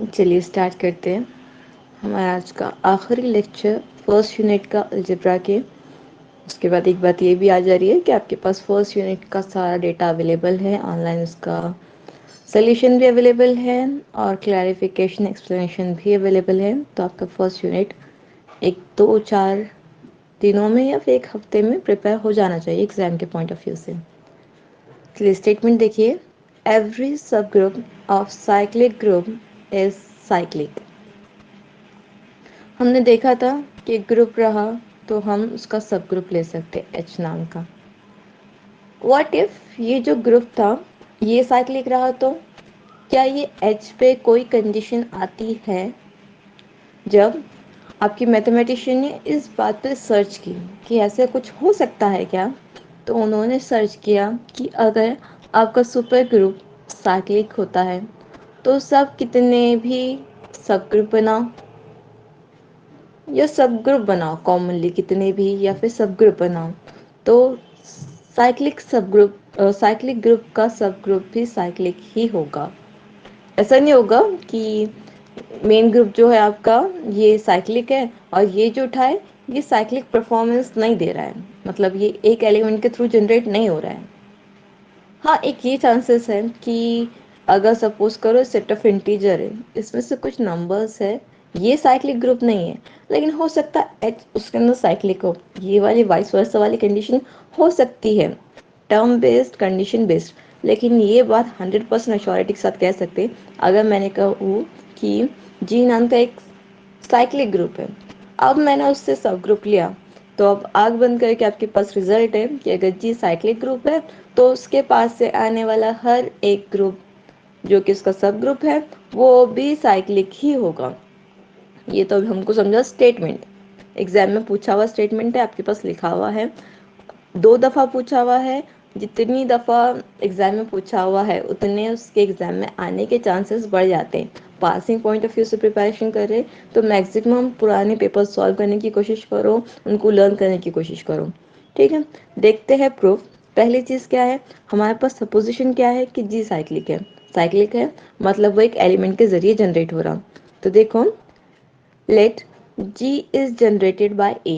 चलिए स्टार्ट करते हैं हमारा आज का आखिरी लेक्चर फर्स्ट यूनिट का अलजेब्रा के। उसके बाद एक बात ये भी आ जा रही है कि आपके पास फर्स्ट यूनिट का सारा डेटा अवेलेबल है ऑनलाइन, उसका सोल्यूशन भी अवेलेबल है और क्लैरिफिकेशन एक्सप्लेनेशन भी अवेलेबल है। तो आपका फर्स्ट यूनिट एक दो चार दिनों में या फिर एक हफ्ते में प्रिपेयर हो जाना चाहिए एग्जाम के पॉइंट ऑफ व्यू से। चलिए स्टेटमेंट देखिए, एवरी सब group of cyclic group is cyclic. हमने देखा था कि ग्रुप रहा तो हम उसका सब ग्रुप ले सकते एच नाम का। व्हाट इफ ये जो ग्रुप था ये साइक्लिक रहा तो क्या ये एच पे कोई कंडीशन आती है? जब आपकी मैथमेटिशियन ने इस बात पे सर्च की कि ऐसे कुछ हो सकता है क्या, तो उन्होंने सर्च किया कि अगर आपका सुपर ग्रुप साइक्लिक होता है तो सब कितने भी सब ग्रुप बनाओ या सब ग्रुप बनाओ, कॉमनली कितने भी या फिर सब ग्रुप बनाओ, तो साइक्लिक ग्रुप का सब ग्रुप भी साइक्लिक ही होगा। ऐसा नहीं होगा कि मेन ग्रुप जो है आपका ये साइक्लिक है और ये जो उठा है ये साइक्लिक परफॉर्मेंस नहीं दे रहा है, मतलब ये एक एलिमेंट के थ्रू जनरेट नहीं हो रहा है। हाँ, एक ये चांसेस है कि अगर सपोज करो सेट ऑफ इंटीजर है, इसमें से कुछ नंबर्स है, ये साइक्लिक ग्रुप नहीं है, लेकिन हो सकता है एच उसके अंदर साइक्लिक हो। ये वाली वाइस वर्सा वाली कंडीशन हो सकती है, टर्म बेस्ड कंडीशन बेस्ड। लेकिन ये बात 100% अश्योरिटी के साथ कह सकते हैं अगर मैंने कहूँ कि जी नाम का एक साइक्लिक ग्रुप है, अब मैंने उससे सब ग्रुप लिया, तो अब आग बंद करके आपके पास रिजल्ट है कि अगर जी साइक्लिक ग्रुप है तो उसके पास से आने वाला हर एक ग्रुप जो कि उसका सब ग्रुप है वो भी साइक्लिक ही होगा। ये तो अभी हमको समझा स्टेटमेंट, एग्जाम में पूछा हुआ स्टेटमेंट है, आपके पास लिखा हुआ है, 2 दफा पूछा हुआ है। जितनी दफा एग्जाम में पूछा हुआ है उतने उसके एग्जाम में आने के चांसेस बढ़ जाते हैं। पासिंग पॉइंट ऑफ व्यू से प्रिपरेशन कर रहे तो मैक्सिमम पुराने पेपर सॉल्व करने की कोशिश करो, उनको लर्न करने की कोशिश करो। ठीक है, देखते हैं प्रूफ। पहली चीज क्या है, हमारे पास सपोजिशन क्या है कि जी साइक्लिक है। साइक्लिक है मतलब वो एक एलिमेंट के जरिए जनरेट हो रहा। तो देखो, let G is generated by A,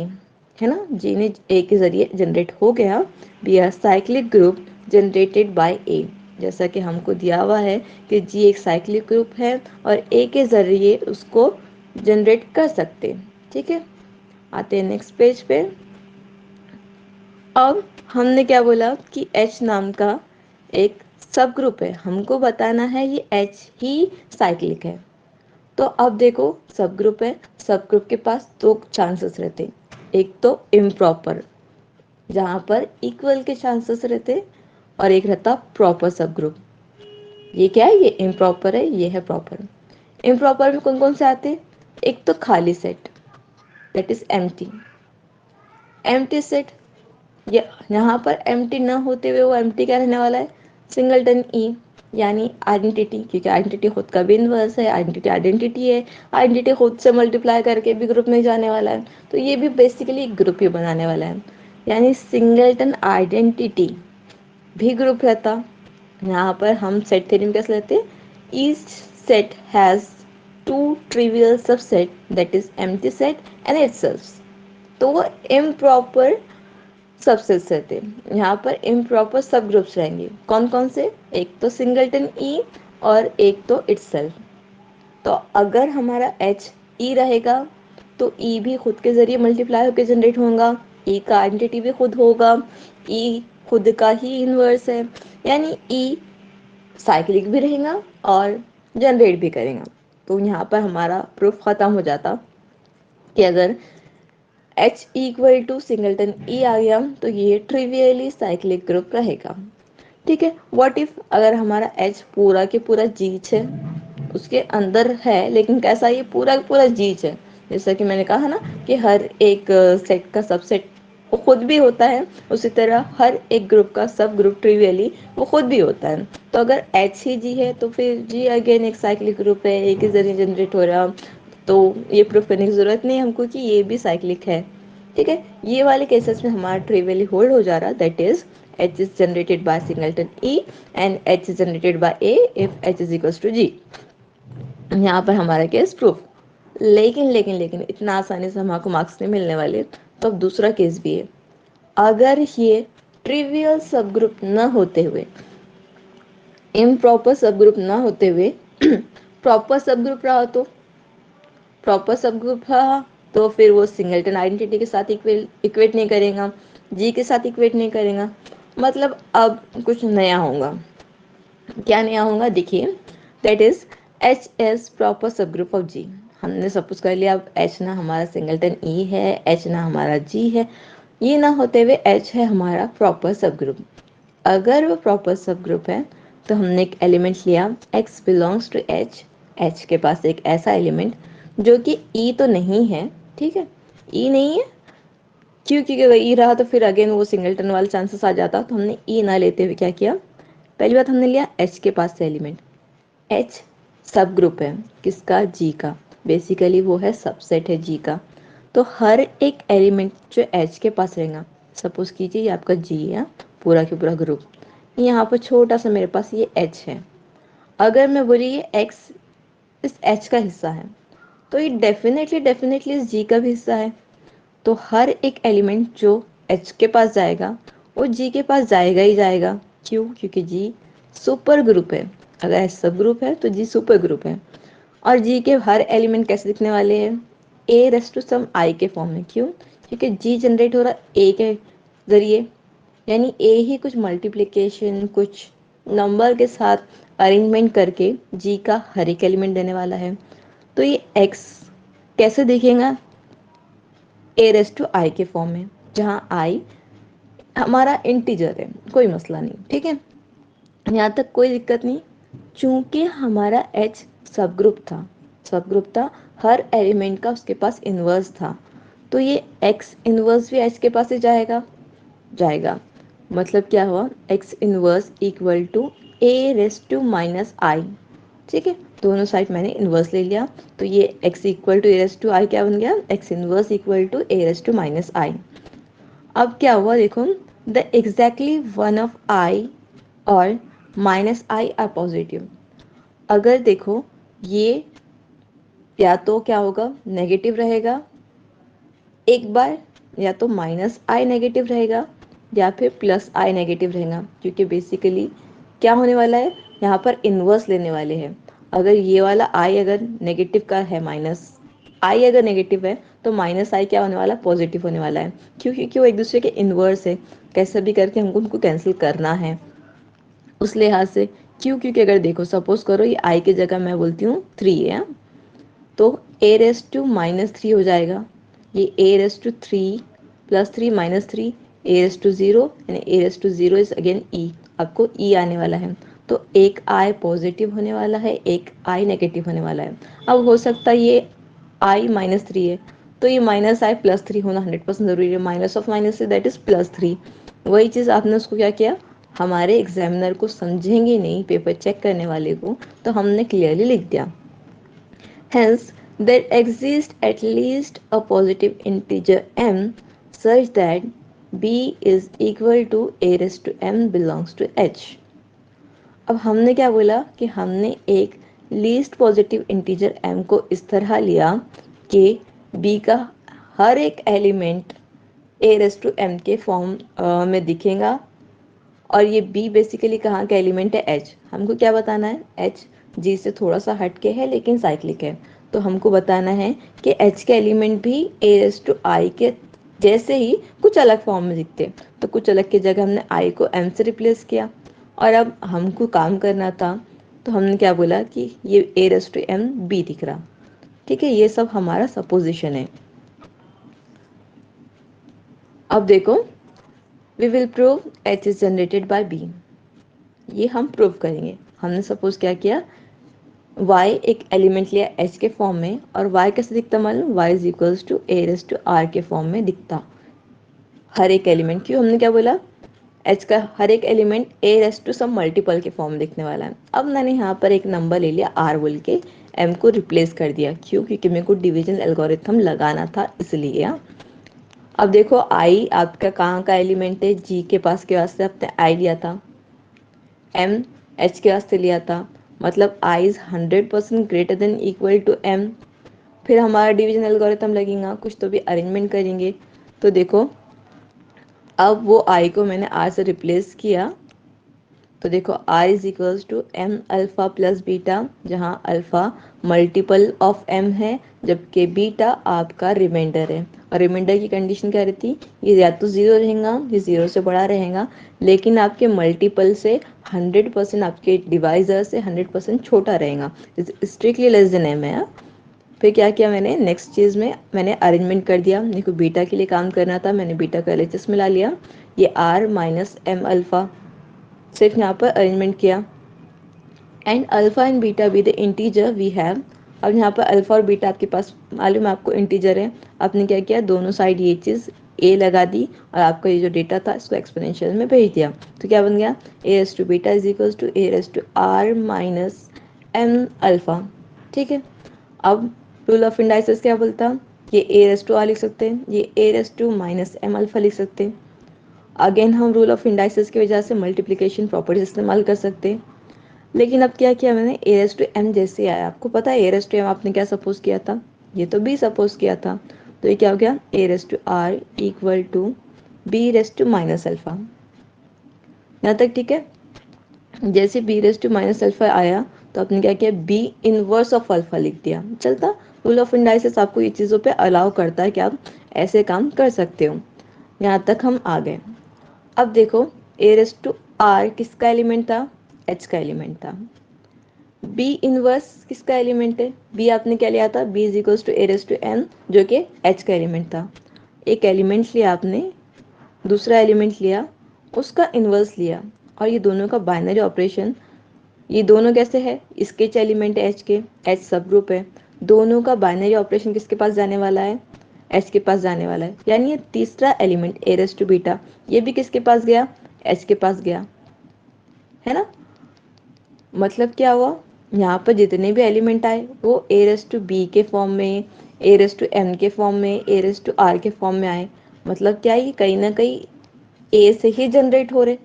है ना, जी ने ए के जरिए जनरेट हो गया, B are cyclic group generated by A. जैसा कि हमको दिया हुआ है कि जी एक साइक्लिक ग्रुप है और ए के जरिए उसको जनरेट कर सकते। ठीक है, आते हैं नेक्स्ट पेज पे। अब हमने क्या बोला कि एच नाम का एक सब ग्रुप है, हमको बताना है ये एच ही साइक्लिक है। तो अब देखो, सब ग्रुप है, सब ग्रुप के पास दो चांसेस रहते, एक तो इम्प्रॉपर जहां पर इक्वल के चांसेस रहते और एक रहता प्रॉपर सब ग्रुप। ये क्या है, ये इम्प्रॉपर है, ये है प्रॉपर। इम्प्रॉपर में कौन कौन से आते, एक तो खाली set that is empty. Empty set, ये यहाँ पर एम्प्टी ना होते हुए वो एम्प्टी क्या रहने वाला है, सिंगलटन ई, यानी आइडेंटिटी, क्योंकि आइडेंटिटी खुद का भी इनवर्स है, आइडेंटिटी आइडेंटिटी है, आइडेंटिटी खुद से मल्टीप्लाई करके भी ग्रुप में जाने वाला है, तो ये भी बेसिकली एक ग्रुप ही बनाने वाला है। यानी सिंगलटन आइडेंटिटी भी ग्रुप रहता। यहाँ पर हम सेट थ्योरी में कैसे लेते हैं, each set has two trivial subset that is empty set and itself. तो वो इम्प्रॉपर सबसेट्स रहते हैं, यहाँ पर इम्प्रॉपर सब ग्रुप्स रहेंगे। कौन कौन से, एक तो सिंगलटन ई और एक तो इटसेल्फ। तो अगर हमारा एच ई रहेगा तो ई भी खुद के जरिए मल्टीप्लाई होकर जनरेट होगा, ई का आइडेंटिटी भी खुद होगा, ई खुद का ही इनवर्स है, यानी ई साइक्लिक भी रहेगा और जनरेट भी करेगा। तो यहाँ पर हमारा प्रूफ खत्म हो जाता कि अगर H इक्वल टू सिंगलटन ई आ गया तो ये ट्रिवियली साइक्लिक ग्रुप रहेगा। ठीक है, व्हाट इफ अगर हमारा H पूरा के पूरा जीच है, उसके अंदर है लेकिन कैसा, ये पूरा का पूरा जीच है, जैसा कि मैंने कहा ना कि हर एक सेट का सबसेट वो खुद भी होता है, उसी तरह हर एक ग्रुप का सब ग्रुप ट्रिवियली वो खुद भी होता है। तो अगर H ही जी है तो फिर जी अगेन एक साइक्लिक ग्रुप है, एक ही जरिए जनरेट हो रहा, तो ये प्रूफ करने की जरूरत नहीं है हमको कि ये भी साइक्लिक है। ठीक है, ये वाले केसेस में हमारा ट्रिवियली होल्ड हो जा रहा, that is H is generated by singleton E and H is generated by A if H is equals to G. यहाँ पर हमारा केस प्रूफ। लेकिन इतना आसानी से हमको मार्क्स नहीं मिलने वाले। तो अब दूसरा केस भी है। अगर ये ट्रिवियल सब ग्रुप न होते हुए, इम्प्रॉपर सब ग्रुप ना होते हुए प्रॉपर सब ग्रुप रहा, तो प्रॉपर सब ग्रुप रहा तो फिर वो सिंगलटन आइडेंटिटी के साथ इक्वेट नहीं करेगा, जी के साथ इक्वेट नहीं करेगा। मतलब अब कुछ नया होगा। क्या नया होगा देखिए, that is H S proper सब ग्रुप ऑफ जी। हमने सपोज कर लिया अब एच ना हमारा सिंगलटन ई है, एच ना हमारा जी है, ये ना होते हुए एच है हमारा प्रॉपर सब ग्रुप। अगर वो प्रॉपर सब ग्रुप है तो हमने एक एलिमेंट लिया x belongs to h, h के पास एक ऐसा एलिमेंट जो कि e तो नहीं है, ठीक है, e नहीं है। क्योंकि अगर e रहा तो फिर अगेन वो सिंगलटन वाला चांसेस आ जाता। तो हमने e ना लेते हुए क्या किया, पहली बात हमने लिया h के पास से एलिमेंट। h सब ग्रुप है किसका, g का। बेसिकली वो है सबसेट है g का। तो हर एक एलिमेंट जो h के पास रहेगा, सपोज कीजिए ये आपका g है, पूरा के पूरा ग्रुप, यहाँ पर छोटा सा मेरे पास ये h है। अगर मैं बोली ये x इस h का हिस्सा है तो ये डेफिनेटली इस g का भी हिस्सा है। तो हर एक एलिमेंट जो h के पास जाएगा वो g के पास जाएगा ही जाएगा। क्यों, क्योंकि g सुपर ग्रुप है। अगर h सब ग्रुप है तो g सुपर ग्रुप है। और g के हर एलिमेंट कैसे दिखने वाले हैं, a raise to some i के फॉर्म में। क्यों, क्योंकि g जनरेट हो रहा है a के जरिए, यानी a ही कुछ मल्टीप्लिकेशन कुछ नंबर के साथ अरेंजमेंट करके g का हर एक एलिमेंट देने वाला है। तो ये x कैसे दिखेगा, a रेस टू i के फॉर्म में, जहाँ i हमारा इंटीजर है, कोई मसला नहीं, ठीक है, यहाँ तक कोई दिक्कत नहीं। चूंकि हमारा h सब ग्रुप था, सब ग्रुप था, हर एलिमेंट का उसके पास इनवर्स था, तो ये x इनवर्स भी h के पास ही जाएगा, जाएगा। मतलब क्या हुआ, x inverse equal to a raise to minus I, ठीक है, दोनों साइड मैंने इनवर्स ले लिया। तो ये x equal to a raise to I क्या बन गया, x inverse equal to a raise to minus I. अब क्या हुआ देखो, the exactly one of i और माइनस आई आर पॉजिटिव। अगर देखो ये या तो क्या होगा, नेगेटिव रहेगा एक बार, या तो माइनस आई नेगेटिव रहेगा या फिर प्लस आई नेगेटिव रहेगा। क्योंकि बेसिकली क्या होने वाला है, यहाँ पर इन्वर्स लेने वाले हैं। अगर ये वाला आई अगर नेगेटिव का है, माइनस आई अगर नेगेटिव है तो माइनस आई क्या होने वाला, पॉजिटिव होने वाला है। क्यों, क्योंकि वो एक दूसरे के इन्वर्स है, कैसे भी करके हमको उनको कैंसिल करना है उस लिहाज से। क्यों, क्योंकि अगर देखो सपोज करो ये आई की जगह मैं बोलती हूँ 3 है, तो a raise to minus three हो जाएगा, ये a raise to three plus three minus three, a raise to zero, यानी a raise to zero is again e, आपको e आने वाला है। तो एक i पॉजिटिव होने वाला है, एक i नेगेटिव होने वाला है। अब हो सकता है ये i माइनस थ्री है तो ये माइनस आई प्लस थ्री होना 100% ज़रूरी है। Minus of minus say that is plus three. वही चीज़ आपने उसको क्या किया, हमारे एग्जामिनर को समझेंगे नहीं, पेपर चेक करने वाले को, तो हमने क्लियरली लिख दिया। Hence, there exists at least a positive integer m such that b is equal to a raised to m belongs to h। अब हमने क्या बोला कि हमने एक लीस्ट पॉजिटिव इंटीजर m को इस तरह लिया कि b का हर एक element a raised to m के फॉर्म में दिखेगा। और ये b बेसिकली कहाँ का एलिमेंट है, h। हमको क्या बताना है, h g से थोड़ा सा हट के है लेकिन साइक्लिक है। तो हमको बताना है कि h के एलिमेंट भी a रेस टू i के जैसे ही कुछ अलग फॉर्म में दिखते हैं। तो कुछ अलग की जगह हमने i को m से रिप्लेस किया। और अब हमको काम करना था, तो हमने क्या बोला कि ये a raise to m b दिख रहा, ठीक है। ये सब हमारा सपोजिशन है। अब देखो, we will prove h is generated by b। ये हम प्रूव करेंगे। हमने सपोज क्या किया, y एक एलिमेंट लिया h के फॉर्म में, और y कैसे दिखता मालूम, y is equals to a raise to r के फॉर्म में दिखता हर एक एलिमेंट। क्यों, हमने क्या बोला, h का हर एक element a raise to some multiple के फॉर्म में दिखने वाला है। अब मैंने यहाँ पर एक नंबर ले लिया r बोल के, m को रिप्लेस कर दिया। क्यों, क्योंकि मेरे को डिवीजन एल्गोरिथम लगाना था इसलिए। अब देखो i आपका कहाँ का एलिमेंट है, g के पास के वास्ते आपने i लिया था, m h के वास्ते लिया था, मतलब I is 100% greater than equal to M। फिर हमारा डिवीजन एल्गोरिथम लगेगा, कुछ तो भी अरेंजमेंट करेंगे। तो देखो अब वो I को मैंने R से रिप्लेस किया, तो देखो R is equals to m alpha plus beta, जहाँ अल्फा मल्टीपल ऑफ M है जबकि बीटा आपका रिमाइंडर है। और रिमाइंडर की कंडीशन क्या रहती, ये या तो ज़ीरो रहेगा, ये ज़ीरो से बड़ा रहेगा, लेकिन आपके मल्टीपल से 100%, आपके डिवाइजर से 100% छोटा रहेगा, स्ट्रिक्टली लेस देन M है। फिर क्या किया मैंने, नेक्स्ट चीज़ में मैंने अरेंजमेंट कर दिया। देखो बीटा के लिए काम करना था, मैंने बीटा का LHS मिला लिया, ये R माइनस एम अल्फ़ा, सिर्फ यहाँ पर अरेंजमेंट किया। And alpha and beta with integer we have. अब यहाँ पर अल्फा और बीटा आपके पास मालूम है आपको इंटीजर है, आपने क्या किया, दोनों साइड ये चीज़ ए लगा दी और आपका ये जो डेटा था इसको एक्सपोनेंशियल में भेज दिया। तो क्या बन गया, A raise to beta is equals to A raise to R minus M alpha. ठीक है, अब रूल ऑफ इंडाइसिस क्या बोलता, ये ए रेस टू आर लिख सकते हैं, ये A raise to minus M alpha लिख सकते हैं। अगेन हम रूल ऑफ इंडाइसिस की वजह से मल्टीप्लिकेशन प्रॉपर्टीज इस्तेमाल कर सकते हैं। लेकिन अब क्या किया मैंने, ए रेस टू एम जैसे आया, आपको पता है ए रेस टू एम आपने क्या सपोज किया था, ये तो बी सपोज किया था। तो ये क्या हो गया, A raise to R equal to B raise to minus alpha. यहाँ तक ठीक है। जैसे B raise to minus alpha आया तो आपने क्या किया, बी इनवर्स ऑफ अल्फा लिख दिया। चलता, रूल ऑफ इंडाइसिस आपको ये चीज़ों पे अलाउ करता है कि आप ऐसे काम कर सकते हो। यहाँ तक हम आ गए। अब देखो ए रेस टू आर किसका एलिमेंट था, एच का एलिमेंट था। बी इनवर्स किसका एलिमेंट है, बी आपने क्या लिया था, b is equals to A raise to n, जो कि एच का एलिमेंट था। एक एलिमेंट लिया आपने, दूसरा एलिमेंट लिया, उसका इनवर्स लिया, और ये दोनों का बाइनरी ऑपरेशन, ये दोनों कैसे है, इसके एलिमेंट है एच के, एच सब ग्रुप है, दोनों का बाइनरी ऑपरेशन किसके पास जाने वाला है, एच के पास जाने वाला है। यानी ये तीसरा element a raise to beta, ये भी किसके पास गया, एच के पास गया, है ना। मतलब क्या हुआ, यहाँ पर जितने भी एलिमेंट आए वो ए रेस टू बी के फॉर्म में, ए रेस टू एम के फॉर्म में, ए रेस टू आर के फॉर्म में आए। मतलब क्या, ये कहीं ना कहीं ए से ही जनरेट हो रहे।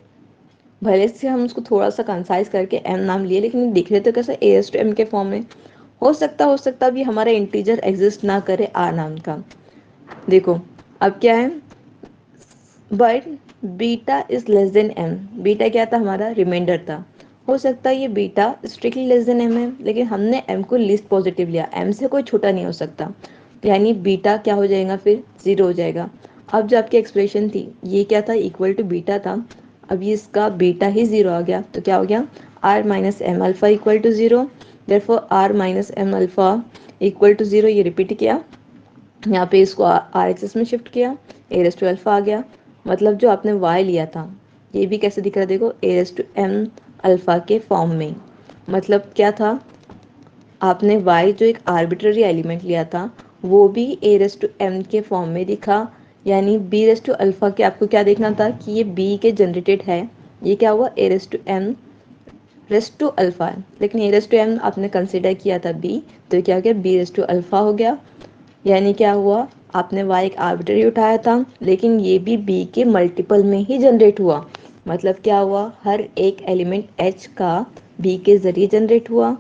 भले से हम उसको थोड़ा सा कंसाइज करके एम नाम लिए, लेकिन दिख रहे तो कैसे, ए रेस टू एम के फॉर्म में। हो सकता भी हमारा इंटीजर एग्जिस्ट ना करे आर नाम का। देखो अब क्या है, but beta is less than m, beta क्या था हमारा, रिमाइंडर था। हो सकता है ये beta strictly less than m है, लेकिन हमने एम को लीस्ट पॉजिटिव लिया, एम से कोई छोटा नहीं हो सकता, यानी बीटा क्या हो जाएगा, फिर जीरो हो जाएगा। अब जो आपकी एक्सप्रेशन थी ये क्या था, इक्वल टू बीटा था, अब ये इसका बीटा ही जीरो आ गया, तो क्या हो गया, r minus M alpha equal to zero. Therefore r minus M alpha equal to zero, ये रिपीट किया, यहाँ पे इसको आर एच एस में शिफ्ट किया, ए रेस टू अल्फा आ गया। मतलब जो आपने वाई लिया था ये भी कैसे दिख रहा है, देखो a raise to m alpha के फॉर्म में। मतलब क्या था, आपने वाई जो एक आर्बिट्ररी एलिमेंट लिया था वो भी ए रेस टू एम के फॉर्म में दिखा। यानी बी रेस टू अल्फा के आपको क्या देखना था कि ये बी के जनरेटेड है, ये क्या हुआ, A raise to M raise to alpha है, लेकिन ए रेस टू एम आपने कंसिडर किया था बी, तो क्या हो गया, बी रेस टू अल्फा हो गया। यानी क्या हुआ, आपने y एक आर्बिट्ररी उठाया था, लेकिन ये भी b के मल्टीपल में ही जनरेट हुआ। मतलब क्या हुआ, हर एक एलिमेंट h का b के जरिए जनरेट हुआ।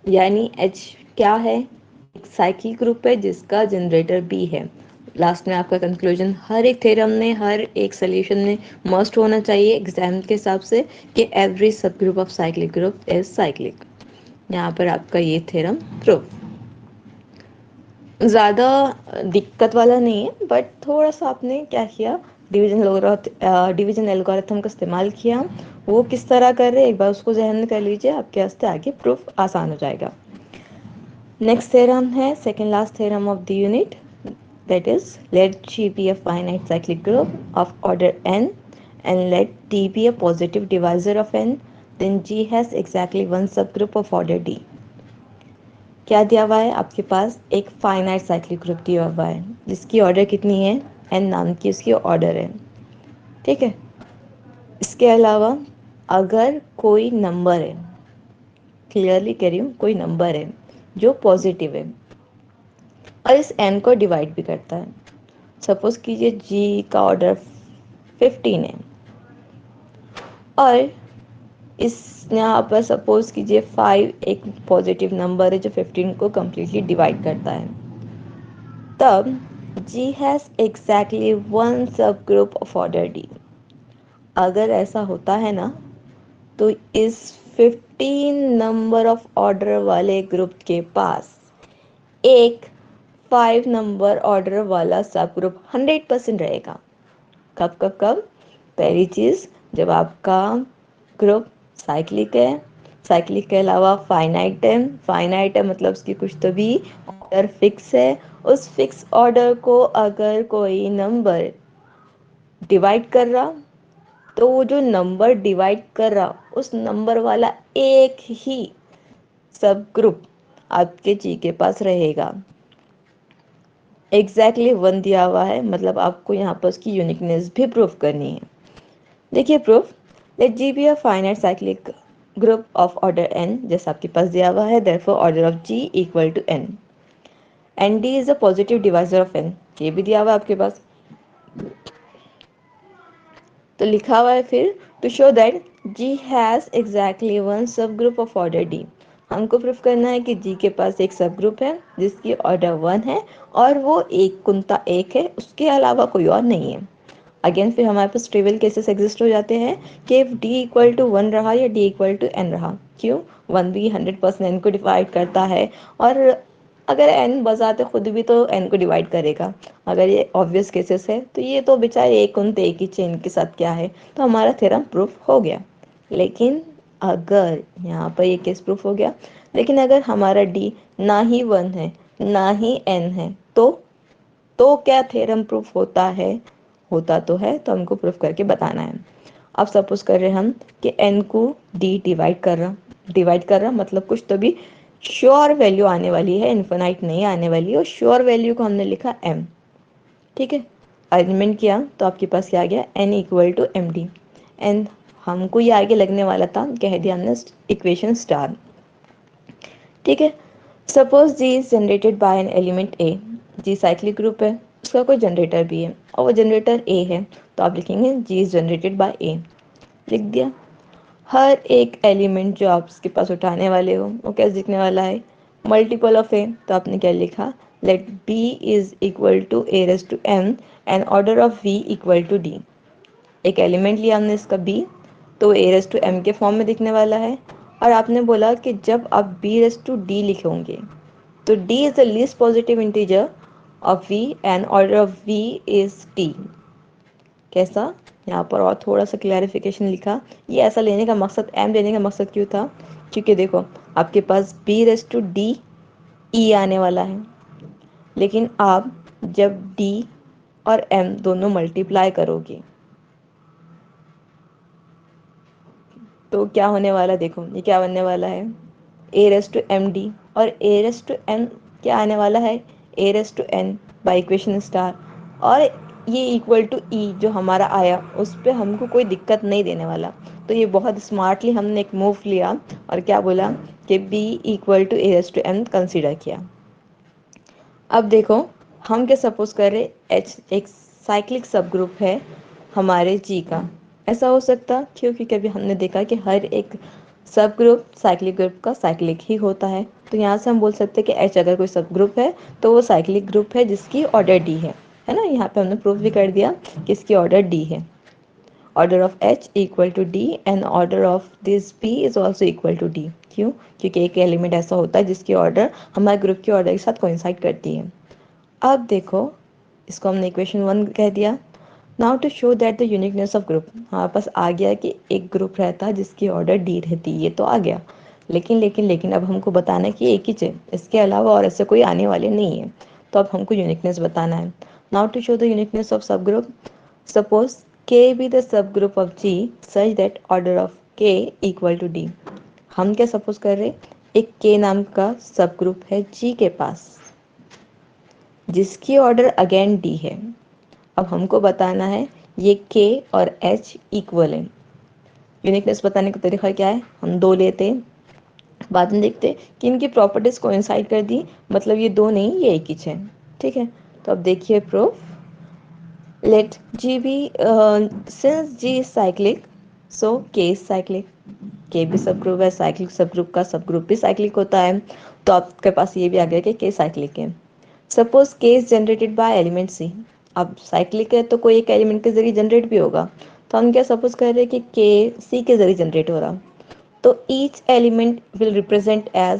यानी h क्या है, एक साइक्लिक ग्रुप है जिसका जनरेटर b है। लास्ट में आपका कंक्लूजन हर एक थ्योरम ने, हर एक सोल्यूशन में मस्ट होना चाहिए एग्जाम के हिसाब से कि एवरी सब group of cyclic group is cyclic. यहाँ पर आपका ये थ्योरम प्रूफ ज़्यादा दिक्कत वाला नहीं है, बट थोड़ा सा आपने क्या किया, डिवीजन एल्गोरिथम का इस्तेमाल किया। वो किस तरह कर रहे एक बार उसको जहन में कर लीजिए, आपके वास्ते आगे प्रूफ आसान हो जाएगा। नेक्स्ट थ्योरम है second last theorem of the unit, that is let G be a finite cyclic group of order n and let D be a positive divisor of n, then G has exactly one subgroup of order D। क्या दिया हुआ है आपके पास, एक finite cyclic group दिया हुआ है जिसकी ऑर्डर कितनी है, एन नाम की उसकी ऑर्डर है। ठीक है, इसके अलावा अगर कोई नंबर है, क्लियरली कह रही हूँ, कोई नंबर है जो पॉजिटिव है और इस एन को डिवाइड भी करता है, सपोज कीजिए जी का ऑर्डर 15 है और इस यहाँ पर सपोज कीजिए 5 एक पॉजिटिव नंबर है जो 15 को कम्प्लीटली डिवाइड करता है, तब G has exactly one subgroup of order D। अगर ऐसा होता है ना, तो इस 15 नंबर ऑफ ऑर्डर वाले ग्रुप के पास एक 5 नंबर ऑर्डर वाला सब ग्रुप 100% रहेगा। कब कब कब? पहली चीज़, जब आपका ग्रुप साइक्लिक है, साइक्लिक के अलावा फाइनाइट है मतलब उसकी कुछ तो भी ऑर्डर फिक्स है, उस फिक्स ऑर्डर को अगर कोई नंबर डिवाइड कर रहा, तो वो जो नंबर डिवाइड कर रहा उस नंबर वाला एक ही सब ग्रुप आपके जी के पास रहेगा। एग्जैक्टली वन दिया हुआ है, मतलब आपको यहाँ पर उसकी यूनिकनेस भी प्रूफ करनी है। देखिए proof, let ji be a finite cyclic group of order n, जैसा आपके पास दिया हुआ है, therefore order of g equal to n and d is a positive divisor of n, ये भी दिया हुआ है आपके पास। तो लिखा हुआ है फिर, to show that g has exactly one subgroup of order d, हमको प्रूफ करना है कि g के पास एक सब ग्रुप है जिसकी ऑर्डर 1 है और वो एक कुंता एक है, उसके अलावा कोई और नहीं है। अगेन फिर हमारे पास ट्रिवियल केसेस एग्जिस्ट हो जाते हैं कि d इक्वल टू 1 रहा या d इक्वल टू n रहा, क्यों? 1 भी 100% n को डिवाइड करता है, और अगर n बजाते खुद भी तो n को डिवाइड करेगा। अगर ये ऑब्वियस केसेस है तो ये तो बेचारे एक उनते एक ही चेन के साथ क्या है, तो हमारा थ्योरम प्रूफ हो गया। लेकिन अगर यहाँ पर ये केस प्रूफ हो गया, लेकिन अगर हमारा d ना ही 1 है ना ही n है, तो क्या थ्योरम प्रूफ होता है? होता तो है, तो हमको प्रूफ करके बताना है। अब सपोज कर रहे हैं हम कि n को d डिवाइड कर रहा मतलब कुछ तो भी श्योर वैल्यू आने वाली है, इन्फिनाइट नहीं आने वाली है, और श्योर वैल्यू को हमने लिखा m। ठीक है, अरेंजमेंट किया तो आपके पास क्या आ गया, n equal to M D. And हमको ये आगे लगने वाला था, कह दिया हमने इक्वेशन स्टार। ठीक है, suppose G is generated by an element A, G cyclic group है, उसका कोई जनरेटर भी है और वो जनरेटर ए है, तो आप लिखेंगे जी इज जनरेटेड बाय ए, लिख दिया। हर एक एलिमेंट जो आप उसके पास उठाने वाले हो वो कैसे दिखने वाला है, मल्टीपल ऑफ ए, तो आपने क्या लिखा, let B is equal to A raise to M and order of V equal to D. एक एलिमेंट लिया हमने इसका b, तो a रेस टू m के फॉर्म में दिखने वाला है, और आपने बोला कि जब आप b रेस टू d लिखोगे तो d is the least positive integer of v and order of v is t। कैसा? यहाँ पर और थोड़ा सा क्लैरिफिकेशन लिखा, ये ऐसा लेने का मकसद, m लेने का मकसद क्यों था, क्योंकि देखो आपके पास b raise to d e आने वाला है, लेकिन आप जब d और m दोनों मल्टीप्लाई करोगे तो क्या होने वाला, देखो ये क्या बनने वाला है, A raise to M D, और ए रेस टू एन क्या आने वाला है, A raise to N by equation star, और ये इक्वल टू ई जो हमारा आया उस पर हमको कोई दिक्कत नहीं देने वाला। तो ये बहुत स्मार्टली हमने एक मूव लिया और क्या बोला कि B equal to A raise to N consider किया। अब देखो हम क्या सपोज कर रहे, एच एक साइक्लिक सब ग्रुप है हमारे जी का, ऐसा हो सकता क्योंकि कभी हमने देखा कि हर एक सब ग्रुप साइक्लिक ग्रुप का साइक्लिक ही होता है, तो यहाँ से हम बोल सकते हैं कि एच अगर कोई सब ग्रुप है तो वो साइक्लिक ग्रुप है जिसकी ऑर्डर डी है ना। यहाँ पे हमने प्रूफ भी कर दिया कि इसकी ऑर्डर डी है, order of H equal to D and order of this B is also equal to D. क्यों? क्योंकि एक एलिमेंट ऐसा होता है जिसकी ऑर्डर हमारे ग्रुप की ऑर्डर के साथ कोइंसाइड करती है। अब देखो इसको हमने इक्वेशन 1 कह दिया। Now to show that the uniqueness of group, हमारे पास आ गया कि एक ग्रुप रहता है जिसकी ऑर्डर डी रहती है, ये तो आ गया, लेकिन अब हमको बताना है कि एक ही है, इसके अलावा और ऐसे कोई आने वाले नहीं है, तो अब हमको यूनिकनेस बताना है। Now to show the uniqueness of subgroup, suppose K be the subgroup of G such that order of K equal to D. हम क्या सपोज कर रहे, एक के नाम का सब ग्रुप है जी के पास जिसकी ऑर्डर अगेन डी है। अब हमको बताना है ये के और एच इक्वल है। यूनिकनेस बताने का तरीका क्या है, हम दो लेते बाद में देखते कि इनकी प्रॉपर्टीज कोइंसाइड कर दी, मतलब ये दो नहीं ये एक ही है। ठीक है, तो अब देखिए proof, let ji be since G is cyclic so K is cyclic, के भी सब ग्रुप है, साइक्लिक सब ग्रुप का सब ग्रुप भी साइक्लिक होता है, तो आपके पास ये भी आ गया कि के साइक्लिक है। सपोज के इज जनरेटेड बाय एलिमेंट सी, अब साइक्लिक है तो कोई एक एलिमेंट के जरिए जनरेट भी होगा, तो हम क्या सपोज कर रहे हैं कि के सी के जरिए जनरेट हो रहा, तो each element will represent as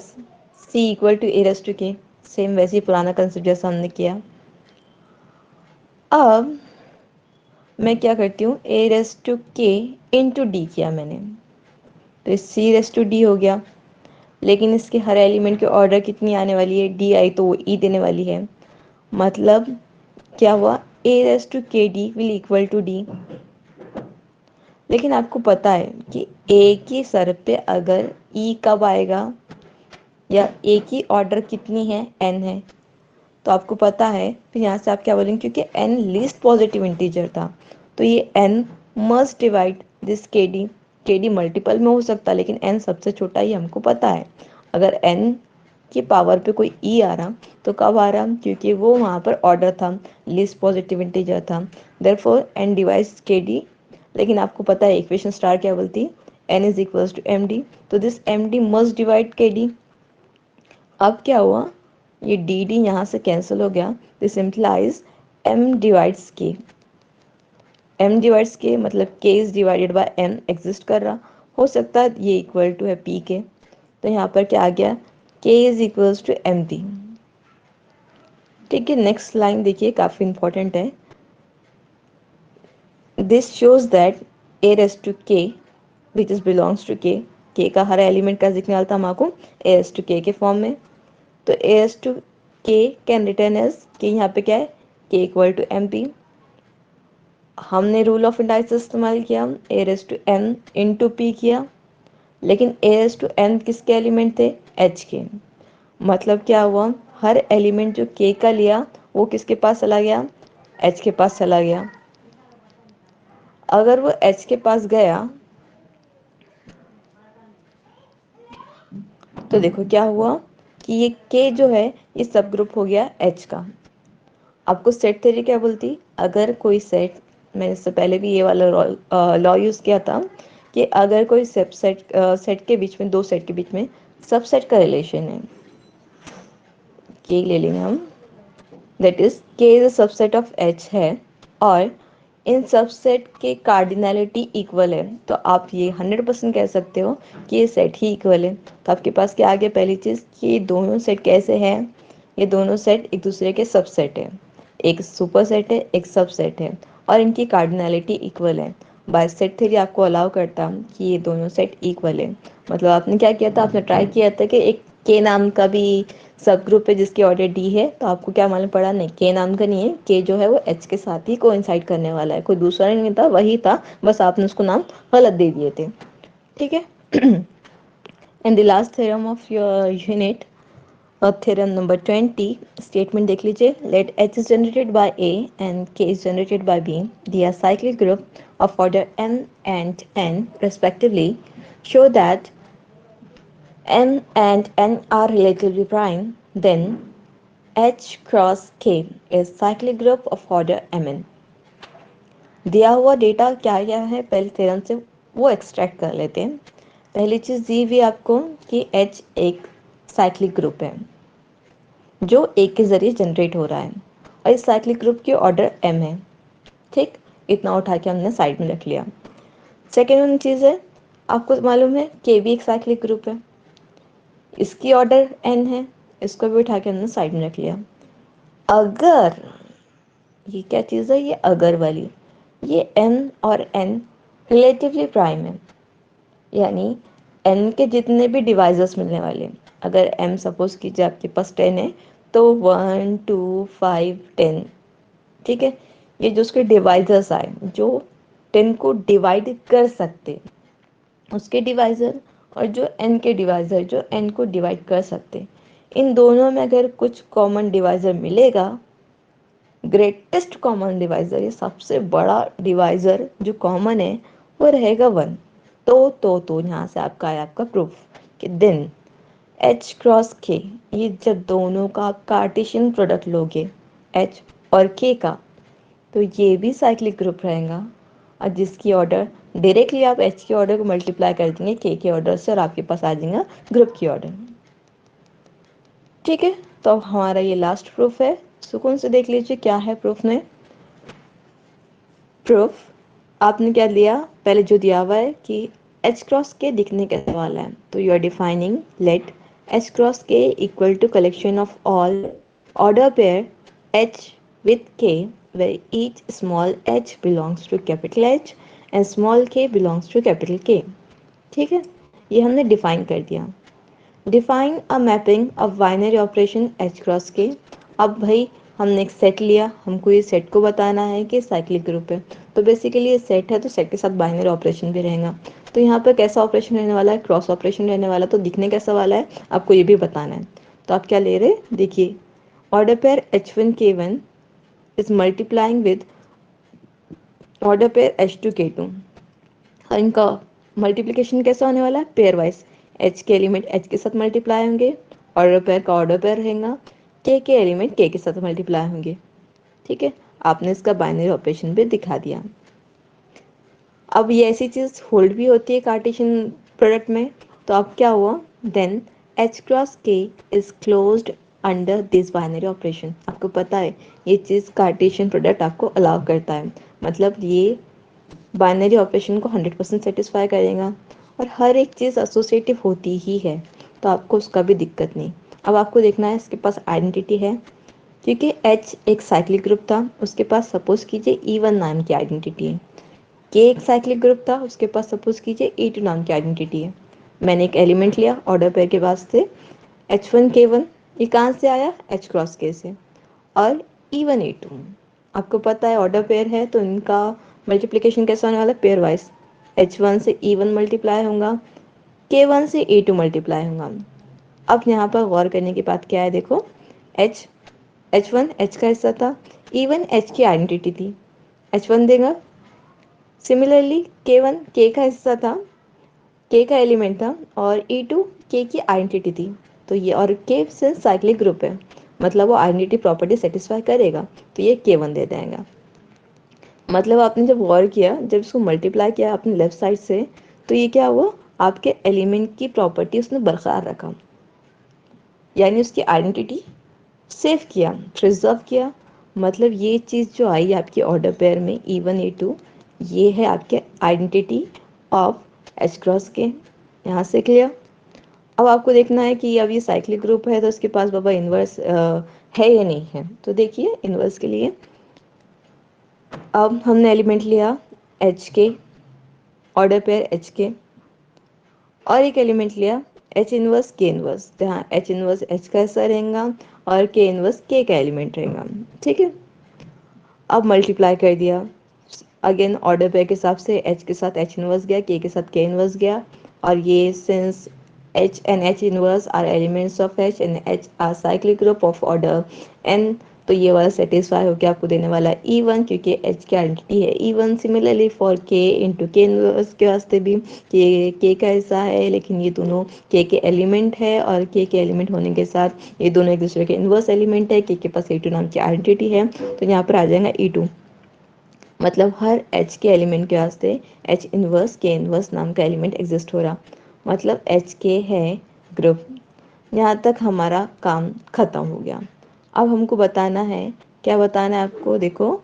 C equal to A raise to K, same वैसे ही पुराना कंसेप्ट जैसा हमने किया। अब मैं क्या करती हूँ, ए रेस टू के इंटू डी किया मैंने, तो सी रेस टू डी हो गया, लेकिन इसके हर एलिमेंट के ऑर्डर कितनी आने वाली है, डी आई, तो वो ई देने वाली है, मतलब क्या हुआ, A raise to K D will equal to D. लेकिन आपको पता है कि ए की सर पे अगर ई कब आएगा, या ए की ऑर्डर कितनी है, एन है, तो आपको पता है, फिर यहाँ से आप क्या बोलेंगे, क्योंकि एन लीस्ट पॉजिटिव इंटीजर था, तो ये एन मस्ट डिवाइड दिस के डी मल्टीपल में हो सकता है, लेकिन एन सबसे छोटा ही हमको पता है। अगर एन की पावर पे कोई ई आ रहा, तो कब आ रहा, क्योंकि वो वहाँ पर ऑर्डर था, लीस्ट पॉजिटिव इंटीजर था, therefore N divides K D. लेकिन आपको पता है इक्वेशन स्टार क्या बोलती, N is equals to M D, तो this M D must divide K D. अब क्या हुआ, ये डी डी यहाँ से कैंसिल हो गया, this implies M divides K, M divides K मतलब K is divided by M exist कर रहा, हो सकता है ये इक्वल टू है पी के, तो यहाँ पर क्या आ गया, K is equals to M P. ठीक है, नेक्स्ट लाइन देखिए, काफ़ी इंपॉर्टेंट है, this shows that A raise to K which is belongs to के का हर एलिमेंट का जिक्र निकालता हम आपको A raise to K form में, तो A raise to K can return as K, यहाँ पे क्या है, K equal to M P. हमने रूल ऑफ इंडाइसिस इस्तेमाल किया, ए raise to M into P किया, लेकिन ए रेस टू एम किसके एलिमेंट थे, एच के, मतलब क्या हुआ, हर एलिमेंट जो के का लिया वो किसके पास चला गया, एच के पास चला गया। अगर वो एच के पास गया तो देखो क्या हुआ कि ये के जो है ये सब ग्रुप हो गया एच का। आपको सेट थ्योरी क्या बोलती, अगर कोई सेट, मैंने इससे पहले भी ये वाला लॉ यूज़ किया था, कि अगर कोई सेट के बीच में, दो सेट के बीच में सबसेट का रिलेशन है, के ले लेंगे हम, दैट इज के is a subset of H है, और इन सबसेट के कार्डिनलिटी इक्वल है, तो आप ये 100% कह सकते हो कि ये सेट ही इक्वल है। तो आपके पास क्या आ गया, पहली चीज़ कि ये दोनों सेट कैसे हैं, ये दोनों सेट एक दूसरे के सबसेट है, एक सुपर सेट है एक सबसेट है, और इनकी कार्डिनलिटी इक्वल है। बाय सेट थ्योरी आपको अलाउ करता कि ये दोनों सेट इक्वल है, मतलब आपने क्या किया था, आपने ट्राई किया था कि एक के नाम का भी सब ग्रुप है जिसकी ऑर्डर डी है, तो आपको क्या मालूम पड़ा, नहीं के नाम का नहीं है, के जो है वो एच के साथ ही कोइंसाइड करने वाला है, कोई दूसरा नहीं था, वही था, बस आपने उसको नाम गलत दे दिए थे। ठीक है। And the last theorem of your unit, theorem number 20, statement देख लीजिए, let H is generated by A and K is generated by B, they are cyclic group of order m and n respectively, show that m and n are relatively prime, then H cross K is cyclic group of order Mn। दिया हुआ data क्या क्या है, पहले theorem से वो extract कर लेते हैं। पहली चीज़ दी हुई आपको कि H एक साइक्लिक ग्रुप है जो एक के ज़रिए जनरेट हो रहा है, और इस साइक्लिक ग्रुप की ऑर्डर M है। ठीक, इतना उठा के हमने साइड में रख लिया। सेकेंड चीज़ है, आपको मालूम है के भी एक साइक्लिक ग्रुप है, इसकी ऑर्डर N है, इसको भी उठा के हमने साइड में रख लिया। अगर, ये क्या चीज़ है, ये अगर वाली, ये m और n रिलेटिवली प्राइम है, यानी n के जितने भी डिवाइजर्स मिलने वाले, अगर m सपोज कीजिए आपके पास 10 है, तो 1 2 5 10, ठीक है, ये जो उसके डिवाइजर्स आए जो 10 को डिवाइड कर सकते, उसके डिवाइजर, और जो n के डिवाइजर जो n को डिवाइड कर सकते, इन दोनों में अगर कुछ कॉमन डिवाइजर मिलेगा, ग्रेटेस्ट कॉमन डिवाइजर, ये सबसे बड़ा डिवाइजर जो कॉमन है वो रहेगा 1। तो यहाँ से आपका है आपका प्रूफ कि देन H क्रॉस K, ये जब दोनों का आप कार्टेशियन प्रोडक्ट लोगे H और K का, तो ये भी साइक्लिक ग्रुप रहेगा, और जिसकी ऑर्डर डायरेक्टली आप एच के ऑर्डर को मल्टीप्लाई कर देंगे के ऑर्डर से और आपके पास आ जाएगा ग्रुप की ऑर्डर। ठीक है, तो अब हमारा ये लास्ट प्रूफ है। सुकून से देख लीजिए क्या है प्रूफ में। प्रूफ आपने क्या लिया, पहले जो दिया हुआ है कि एच क्रॉस के दिखने कैसे वाला है, तो you are defining let H cross K equal to collection of all order pair H with k where each small h belongs to capital H and small k belongs to capital K। ठीक है, ये हमने define कर दिया। Define a mapping of binary operation H cross के। अब भाई हमने एक सेट लिया, हमको ये सेट को बताना है कि साइक्लिक ग्रुप है, तो बेसिकली ये सेट है तो सेट के साथ बाइनरी ऑपरेशन भी रहेगा। तो यहाँ पर कैसा ऑपरेशन रहने वाला है, क्रॉस ऑपरेशन रहने वाला, तो दिखने कैसा वाला है आपको ये भी बताना है। तो आप क्या ले रहे, देखिए order pair H1K1 is multiplying with order pair H2K2 और इनका मल्टीप्लिकेशन कैसा होने वाला है, पेयर वाइज। एच के एलिमेंट एच के साथ मल्टीप्लाई होंगे, ऑर्डर पेयर का ऑर्डर पेयर रहेगा, के एलिमेंट के साथ मल्टीप्लाई होंगे। ठीक है, आपने इसका बाइनरी ऑपरेशन भी दिखा दिया। अब ये ऐसी चीज़ होल्ड भी होती है कार्टेशियन प्रोडक्ट में, तो अब क्या हुआ, देन एच क्रॉस के is closed under this binary operation. आपको पता है ये चीज़ कार्टेशियन प्रोडक्ट आपको अलाउ करता है, मतलब ये बाइनरी ऑपरेशन को 100% सेटिस्फाई करेगा और हर एक चीज़ एसोसिएटिव होती ही है, तो आपको उसका भी दिक्कत नहीं। अब आपको देखना है इसके पास आइडेंटिटी है, क्योंकि H एक साइक्लिक ग्रुप था, उसके पास सपोज कीजिए E1 नाम की आइडेंटिटी है। K एक साइक्लिक ग्रुप था, उसके पास सपोज कीजिए E2 नाम की आइडेंटिटी है। मैंने एक एलिमेंट लिया ऑर्डर पेयर के पास से H1K1, ये कहाँ से आया, H क्रॉस K से, और E1 E2 आपको पता है ऑर्डर पेयर है तो इनका मल्टीप्लिकेशन कैसा होने वाला है, पेयर वाइज। H1 से E1 मल्टीप्लाई होगा, K1 से E2 मल्टीप्लाई होगा। अब यहाँ पर गौर करने की बात क्या है, देखो H1 H का हिस्सा था, E1 H की आइडेंटिटी थी, H1 देगा। सिमिलरली K1 K का हिस्सा था, K का एलिमेंट था, और E2 K की आइडेंटिटी थी। तो ये और K से साइक्लिक ग्रुप है, मतलब वो आइडेंटिटी प्रॉपर्टी सेटिस्फाई करेगा, तो ये K1 दे देगा। मतलब आपने जब गौर किया, जब इसको मल्टीप्लाई किया अपने लेफ्ट साइड से, तो ये क्या हुआ, आपके एलिमेंट की प्रॉपर्टी उसने बरकरार रखा, यानी उसकी आइडेंटिटी सेव किया, प्रिजर्व किया। मतलब ये चीज़ जो आई आपके ऑर्डर पेयर में E1 E2, ये है आपके आइडेंटिटी ऑफ एच क्रॉस के। यहाँ से क्लियर। अब आपको देखना है कि अब ये साइक्लिक ग्रुप है तो इसके पास बाबा इन्वर्स है या नहीं है। तो देखिए इन्वर्स के लिए अब हमने एलिमेंट लिया एच के, ऑर्डर पेयर एच के, और एक एलिमेंट लिया एच इनवर्स के इनवर्स, जहाँ एच इनवर्स एच का हिस्सा रहेगा और के इनवर्स के का एलिमेंट रहेगा। ठीक है, अब मल्टीप्लाई कर दिया, अगेन ऑर्डर पेयर के हिसाब से एच के साथ एच इनवर्स गया, के साथ के इनवर्स गया, और ये since H and H inverse are elements of H and H are cyclic group of order N, तो ये वाला सेटिस्फाई होकर आपको देने वाला है E1, क्योंकि एच की आइडेंटिटी है E1। सिमिलरली फॉर के इंटू के इनवर्स के वास्ते भी के का हिस्सा है, लेकिन ये दोनों के एलिमेंट है, और के एलिमेंट होने के साथ ये दोनों एक दूसरे के इनवर्स एलिमेंट है, के पास E2 नाम की आइडेंटिटी है, तो यहाँ पर आ जाएगा E2। मतलब हर एच के एलिमेंट के वास्ते एच इनवर्स के इनवर्स नाम का एलिमेंट एग्जिस्ट हो रहा, मतलब एच के है ग्रुप। यहाँ तक हमारा काम खत्म हो गया। अब हमको बताना है, क्या बताना है आपको, देखो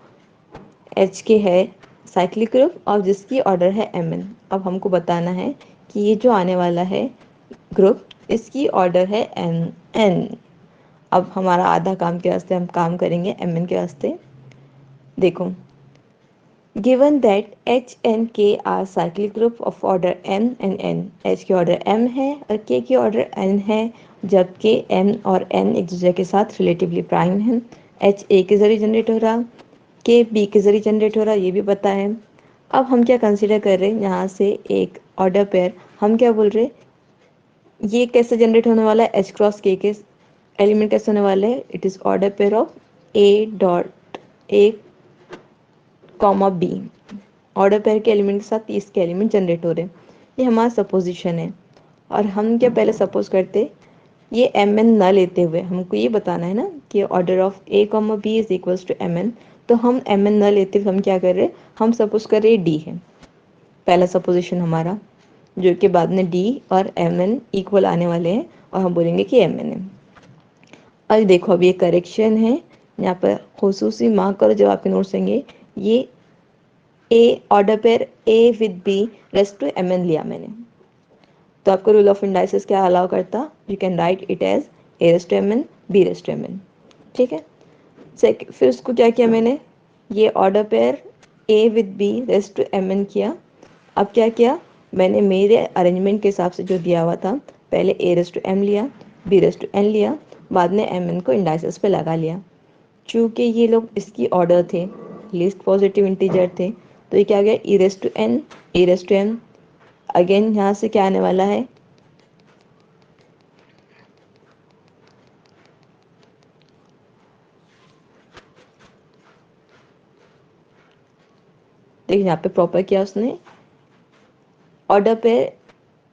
एच के है साइक्लिक ग्रुप और जिसकी ऑर्डर है Mn। अब हमको बताना है कि ये जो आने वाला है ग्रुप, इसकी ऑर्डर है N। अब हमारा आधा काम के वास्ते हम काम करेंगे Mn के वास्ते। देखो given that H and K are cyclic group of order m and n, H की ऑर्डर m है और K की ऑर्डर n है, जबकि m और n एक दूसरे के साथ रिलेटिवली प्राइम है। H A के जरिए जनरेट हो रहा, K B के जरिए जनरेट हो रहा, ये भी पता है। अब हम क्या कंसीडर कर रहे हैं, यहाँ से एक ऑर्डर पेयर हम क्या बोल रहे हैं, ये कैसे जनरेट होने वाला है, H क्रॉस K के एलिमेंट कैसे होने वाले हैं, it is order pair of A comma B. Order pair के एलिमेंट के साथ इसके एलिमेंट जनरेट हो रहे हैं, ये हमारा सपोजिशन है। और हम क्या पहले सपोज करते, ये एम एन ना लेते हुए हमको ये बताना है ना कि order of A comma B is equals to M N, तो हम एम एन ना लेते हुए हम क्या कर रहे हैं, हम सपोज कर रहे हैं डी है। पहला सपोजिशन हमारा, जो कि बाद में डी और एम एन इक्वल आने वाले हैं और हम बोलेंगे कि एम एन है। अब देखो, अब ये करेक्शन है, यहाँ पर खुसूसी मार्क करो जब आपके नोट्स होंगे। ये A order pair A with B raise to M N लिया मैंने, तो आपको रूल ऑफ इंडाइसिस क्या अलाउ करता, you can write it as A raise to M N B raise to M N. ठीक है, फिर उसको क्या किया मैंने, ये order pair A with B raise to M N किया। अब क्या किया मैंने, मेरे अरेंजमेंट के हिसाब से जो दिया हुआ था, पहले ए रेस्ट टू एम लिया, बी रेस्ट टू एन लिया, बाद में एम एन को इंडाइसिस पे लगा लिया। चूँकि ये लोग इसकी ऑर्डर थे, लीस्ट पॉजिटिव इंटीजर थे, तो ये क्या गया, E raise to N, A raise to M. Again यहाँ से क्या आने वाला है, देखिए यहाँ पे प्रॉपर किया उसने, ऑर्डर पे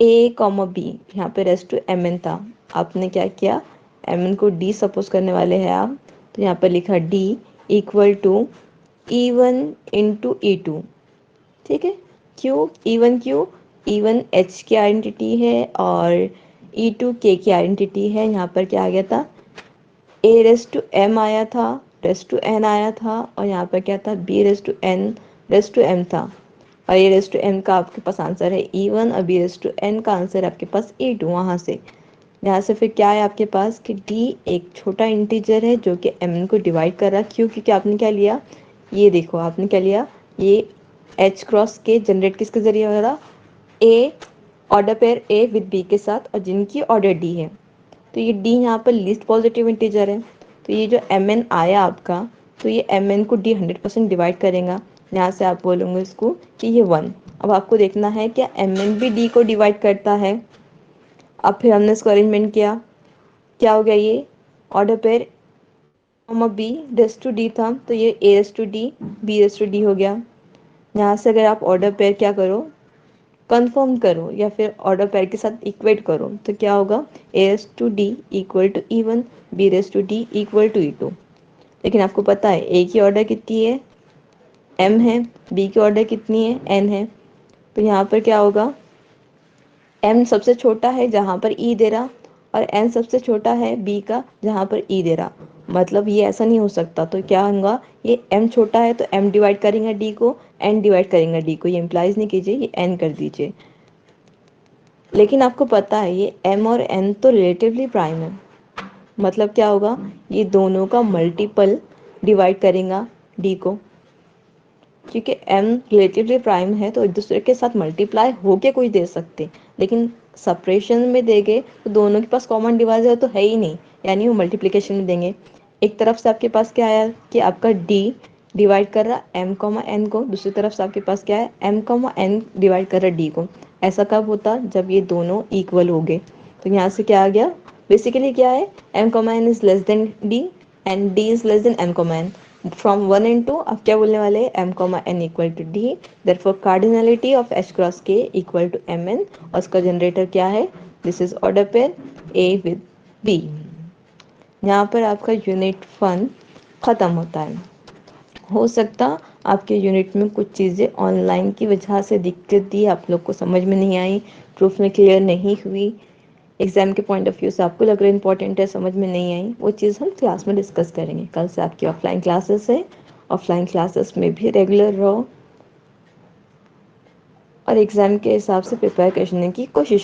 ए कॉमा बी, यहाँ पे रेस्ट टू एम एन था, आपने क्या किया, एम एन को डी सपोज करने वाले हैं आप, तो यहाँ पर लिखा D equal to E one into E two. ठीक है, क्यों ई वन, क्यों ई वन एच की आइडेंटिटी है और ई टू के की आइडेंटिटी है। यहाँ पर क्या आ गया था, ए रेस टू एम आया था, रेस टू एन आया था, और यहाँ पर क्या था, B raise to N raise to M था, और ए रेस टू एम का आपके पास आंसर है ई वन, और बी रेस टू एन का आंसर है आपके पास ई टू। यहाँ से फिर क्या है आपके पास कि डी एक छोटा इंटीजर है जो कि एम को डिवाइड कर रहा है, क्यों, क्योंकि आपने क्या लिया, ये देखो आपने क्या लिया, ये एच क्रॉस के जनरेट किसके जरिए हो रहा, A order pair A with B के साथ, और जिनकी ऑर्डर डी है, तो ये डी यहाँ पर लीस्ट पॉजिटिव इंटीजर है, तो ये जो एम एन आया आपका, तो ये एम एन को डी 100% डिवाइड करेगा। यहाँ से आप बोलोगे इसको कि ये वन। अब आपको देखना है क्या एम एन भी डी को डिवाइड करता है। अब फिर हमने इसको अरेंजमेंट किया, क्या हो गया, ये order pair B raise to D था, तो ये A raise to D B raise to D हो गया। यहाँ से अगर आप ऑर्डर पेयर क्या करो, कंफर्म करो या फिर ऑर्डर पेयर के साथ इक्वेट करो, तो क्या होगा, A raise to D equal to E one, B raise to D equal to E two. लेकिन आपको पता है ए की ऑर्डर कितनी है, एम है, बी की ऑर्डर कितनी है, एन है, तो यहाँ पर क्या होगा, एम सबसे छोटा है जहाँ पर ई दे रहा, और एन सबसे छोटा है बी का जहाँ पर ई दे रहा। मतलब ये ऐसा नहीं हो सकता, तो क्या होगा, ये एम छोटा है तो एम डिवाइड करेंगे डी को, एन डिवाइड करेंगे डी को, ये इम्प्लाइज नहीं कीजिए, ये एन कर दीजिए। लेकिन आपको पता है ये एम और एन तो रिलेटिवली प्राइम है, मतलब क्या होगा, ये दोनों का मल्टीपल डिवाइड करेगा डी को, क्योंकि m रिलेटिवली प्राइम है तो एक दूसरे के साथ मल्टीप्लाई होके कोई दे सकते, लेकिन सपरेशन में देंगे तो दोनों के पास कॉमन डिवाइजर तो है ही नहीं, यानी वो मल्टीप्लिकेशन में देंगे। एक तरफ से आपके पास क्या आया कि आपका d डिवाइड कर रहा m कॉमा n को, दूसरी तरफ से आपके पास क्या है, m कॉमा n डिवाइड कर रहा d को। ऐसा कब होता, जब ये दोनों इक्वल हो गए। तो यहाँ से क्या आ गया, बेसिकली क्या है, m comma n is less than d and d is less than m comma n। From 1 and 2 अब क्या बोलने वाले हैं, m comma n equal to D, therefore cardinality of h cross k equal to M N, और उसका generator क्या है, this is order pair a with b। यहाँ पर आपका यूनिट फन ख़त्म होता है। हो सकता आपके यूनिट में कुछ चीज़ें ऑनलाइन की वजह से दिक्कत दी, आप लोग को समझ में नहीं आई, प्रूफ में क्लियर नहीं हुई, एग्जाम के पॉइंट ऑफ व्यू से आपको लग रहा है इंपॉर्टेंट है, समझ में नहीं आई, वो चीज़ हम क्लास में डिस्कस करेंगे। कल से आपकी ऑफलाइन क्लासेस है, ऑफलाइन क्लासेस में भी रेगुलर रहो और एग्ज़ाम के हिसाब से प्रिपेयर करने की कोशिश